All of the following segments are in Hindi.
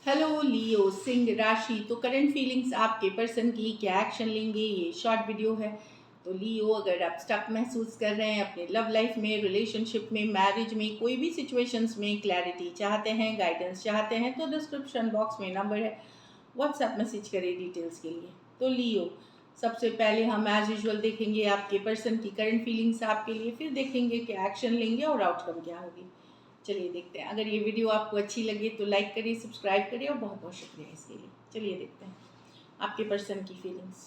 हेलो लियो सिंह राशि। तो करंट फीलिंग्स आपके पर्सन की, क्या एक्शन लेंगे, ये शॉर्ट वीडियो है। तो लियो, अगर आप स्टक महसूस कर रहे हैं अपने लव लाइफ में, रिलेशनशिप में, मैरिज में, कोई भी सिचुएशंस में क्लैरिटी चाहते हैं, गाइडेंस चाहते हैं, तो डिस्क्रिप्शन बॉक्स में नंबर है, व्हाट्सएप मैसेज करें डिटेल्स के लिए। तो लियो, सबसे पहले हम एज यूजुअल देखेंगे आपके पर्सन की करंट फीलिंग्स आपके लिए, फिर देखेंगे क्या एक्शन लेंगे और आउटकम क्या होगी। चलिए देखते हैं। अगर ये वीडियो आपको अच्छी लगे तो लाइक करिए, सब्सक्राइब करिए और बहुत बहुत शुक्रिया इसके लिए। चलिए देखते हैं आपके पर्सन की फीलिंग्स।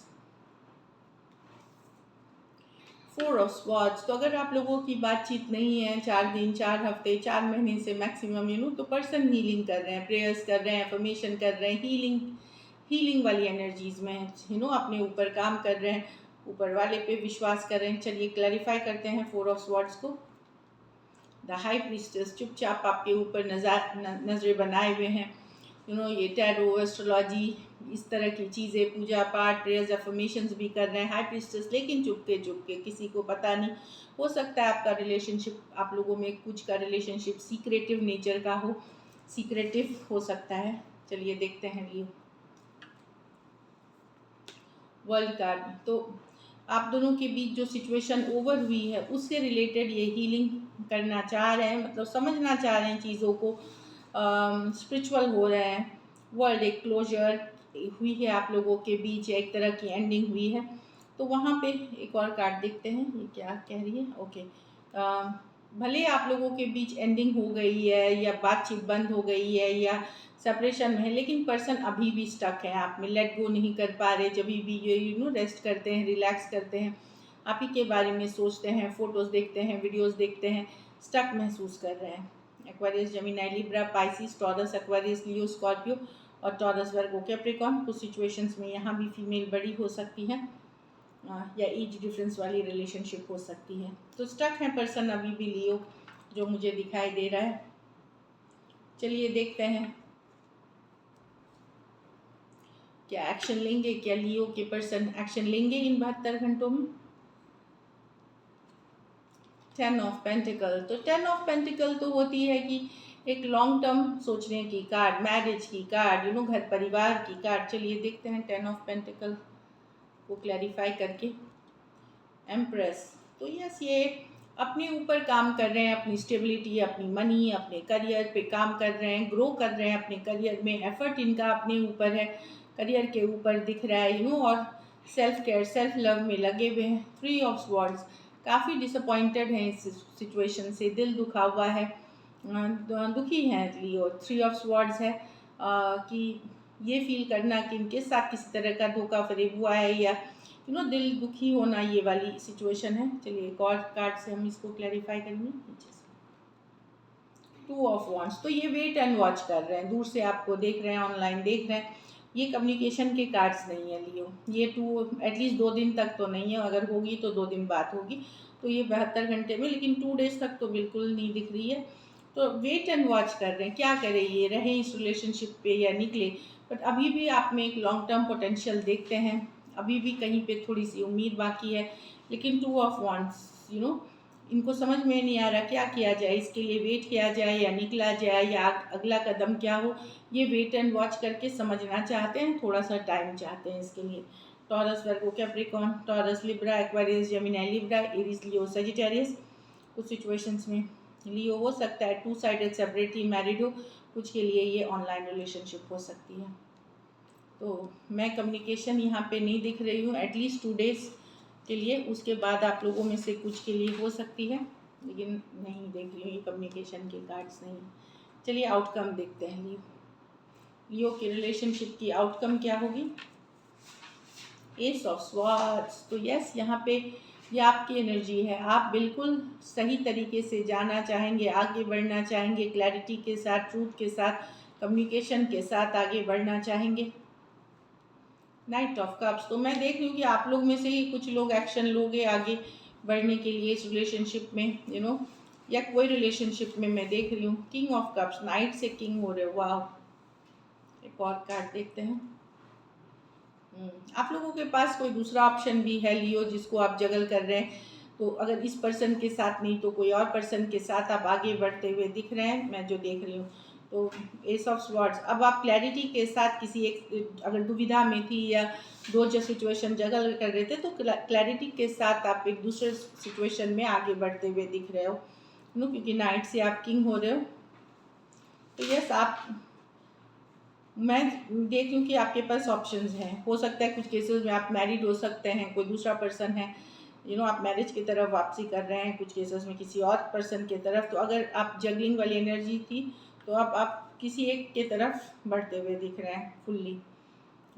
4 of swords. तो अगर आप लोगों की बातचीत नहीं है 4 दिन, 4 हफ्ते, 4 महीने से मैक्सिमम तो पर्सन हीलिंग कर रहे हैं, प्रेयर्स कर रहे हैं, अफर्मेशन कर रहे हैं, हीलिंग वाली एनर्जीज में अपने ऊपर काम कर रहे हैं, ऊपर वाले पे विश्वास कर रहे हैं। चलिए क्लैरिफाई करते हैं 4 ऑफ स्वॉर्ड्स को। द हाई प्रीस्टेस चुपचाप आपके ऊपर नजरें बनाए हुए हैं। ये टैरो, एस्ट्रोलॉजी, इस तरह की चीज़ें, पूजा पाठ, प्रेयर्स, अफर्मेशंस भी कर रहे हैं हाई प्रीस्टेस, लेकिन चुपके किसी को पता नहीं। हो सकता है आपका रिलेशनशिप, आप लोगों में कुछ का रिलेशनशिप सीक्रेटिव नेचर का हो, सीक्रेटिव हो सकता है। चलिए देखते हैं लियो वर्ल्ड कार्ड। तो आप दोनों के बीच जो सिचुएशन ओवर हुई है उससे रिलेटेड ये हीलिंग करना चाह रहे हैं, मतलब समझना चाह रहे हैं चीज़ों को, स्पिरिचुअल हो रहे हैं। वर्ल्ड, एक क्लोजर हुई है आप लोगों के बीच, एक तरह की एंडिंग हुई है। तो वहाँ पे एक और कार्ड देखते हैं ये क्या कह रही है। ओके, भले आप लोगों के बीच एंडिंग हो गई है या बातचीत बंद हो गई है या सेपरेशन में है, लेकिन पर्सन अभी भी स्टक है आप में, लेट गो नहीं कर पा रहे। जब भी ये रेस्ट करते हैं, रिलैक्स करते हैं, आप ही के बारे में सोचते हैं, फोटोज़ देखते हैं, वीडियोज़ देखते हैं, स्टक महसूस कर रहे हैं। Aquarius, Gemini, Libra, Pisces, Taurus, Aquarius, Leo, Scorpio और टॉरस, वर्गो, कैप्रिकॉर्न। कुछ सिचुएशंस में यहाँ भी फीमेल बड़ी हो सकती है या एज डिफरेंस वाली रिलेशनशिप हो सकती है। तो स्टक है पर्सन अभी भी लियो, जो मुझे दिखाई दे रहा है। चलिए देखते हैं क्या एक्शन लेंगे, क्या लियो के पर्सन एक्शन लेंगे इन 72 घंटों में। 10 ऑफ पेंटिकल। तो 10 ऑफ पेंटिकल तो होती है कि एक लॉन्ग टर्म सोचने की कार्ड, मैरिज की कार्ड, घर परिवार की कार्ड। चलिए देखते हैं 10 ऑफ पेंटिकल को क्लैरिफाई करके। एम्प्रेस। तो यस, ये अपने ऊपर काम कर रहे हैं, अपनी स्टेबिलिटी, अपनी मनी, अपने करियर पे काम कर रहे हैं, ग्रो कर रहे हैं अपने करियर में, एफर्ट इनका अपने ऊपर है, करियर के ऊपर दिख रहा है और सेल्फ केयर, सेल्फ लव में लगे हुए हैं। 3 ऑफ स्वॉर्ड्स, काफ़ी डिसअपॉइंटेड हैं इस सिचुएशन से, दिल दुखा हुआ है, दुखी हैं लियो। 3 ऑफ स्वॉर्ड्स है कि ये फील करना कि इनके साथ किसी तरह का धोखा फरेब हुआ है या दिल दुखी होना, ये वाली सिचुएशन है। चलिए एक और कार्ड से हम इसको क्लैरिफाई करेंगे नीचे से। 2 ऑफ वॉन्ड्स। तो ये वेट एंड वॉच कर रहे हैं, दूर से आपको देख रहे हैं, ऑनलाइन देख रहे हैं। ये कम्युनिकेशन के कार्ड्स नहीं है लियो। ये एटलीस्ट 2 दिन तक तो नहीं है, अगर होगी तो 2 दिन बाद होगी। तो ये 72 घंटे में, लेकिन 2 डेज तक तो बिल्कुल नहीं दिख रही है। तो वेट एंड वॉच कर रहे हैं, क्या करें, ये रहें इस रिलेशनशिप पे या निकले। बट अभी भी आप में एक लॉन्ग टर्म पोटेंशियल देखते हैं, अभी भी कहीं पे थोड़ी सी उम्मीद बाकी है। लेकिन 2 ऑफ वॉन्ड्स, इनको समझ में नहीं आ रहा क्या किया जाए, इसके लिए वेट किया जाए या निकला जाए या अगला कदम क्या हो। ये वेट एंड वॉच करके समझना चाहते हैं, थोड़ा सा टाइम चाहते हैं इसके लिए। Taurus, Virgo, Capricorn, Taurus, Libra, Aquarius, Gemini, Libra, Aries, Leo, Sagittarius. कुछ सिचुएशंस में लियो हो सकता है 2 साइडेड सेपरेट ही मैरिड हो, कुछ के लिए ये ऑनलाइन रिलेशनशिप हो सकती है। तो मैं कम्युनिकेशन यहाँ पे नहीं दिख रही हूँ एटलीस्ट 2 डेज के लिए, उसके बाद आप लोगों में से कुछ के लिए हो सकती है, लेकिन नहीं देख रही हूँ, ये कम्युनिकेशन के कार्ड्स नहीं। चलिए आउटकम देखते हैं लियो की रिलेशनशिप की आउटकम क्या होगी। S of swords. तो यस, यहाँ पे ये आपकी एनर्जी है, आप बिल्कुल सही तरीके से जाना चाहेंगे, आगे बढ़ना चाहेंगे, क्लैरिटी के साथ, ट्रूथ के साथ, कम्युनिकेशन के साथ आगे बढ़ना चाहेंगे। Night of cups. तो मैं देख रही हूँ कि आप लोग में से ही कुछ लोग एक्शन लोगे आगे बढ़ने के लिए इस रिलेशनशिप में, या कोई रिलेशनशिप में मैं देख रही हूँ। किंग ऑफ कप्स, नाइट से किंग हो रहे हो, वाह। एक और कार्ड देखते हैं। आप लोगों के पास कोई दूसरा ऑप्शन भी है लियो, जिसको आप जगल कर रहे हैं। तो अगर इस पर्सन के साथ नहीं तो कोई और पर्सन के साथ आप आगे बढ़ते हुए दिख रहे हैं, मैं जो देख रही हूँ। तो एस ऑफ स्वॉर्ड्स, अब आप क्लैरिटी के साथ किसी एक अगर दुविधा में थी या दो जो सिचुएशन जगल कर रहे थे तो क्लैरिटी के साथ आप एक दूसरे सिचुएशन में आगे बढ़ते हुए दिख रहे हो नो, क्योंकि नाइट से आप किंग हो रहे हो। तो यस, आप मैं देख लूँ कि आपके पास ऑप्शंस हैं। हो सकता है कुछ केसेस में आप मैरिड हो सकते हैं, कोई दूसरा पर्सन है आप मैरिज की तरफ वापसी कर रहे हैं, कुछ केसेस में किसी और पर्सन की तरफ। तो अगर आप जगलिंग वाली एनर्जी थी तो आप किसी एक के तरफ बढ़ते हुए दिख रहे हैं fully.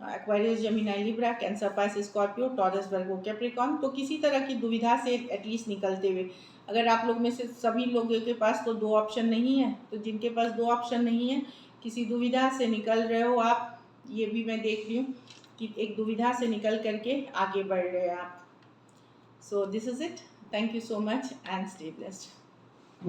Aquarius, Gemini, Libra, Cancer, Pisces, Scorpio, Taurus, Virgo, Capricorn, तो किसी तरह की दुविधा से एटलीस्ट निकलते हुए। अगर आप लोग में से सभी लोगों के पास तो दो ऑप्शन नहीं है, तो जिनके पास दो ऑप्शन नहीं है, किसी दुविधा से निकल रहे हो आप, ये भी मैं देख रही हूँ कि एक दुविधा से निकल करके आगे बढ़ रहे हैं आप। So this is it, thank you so much and stay blessed.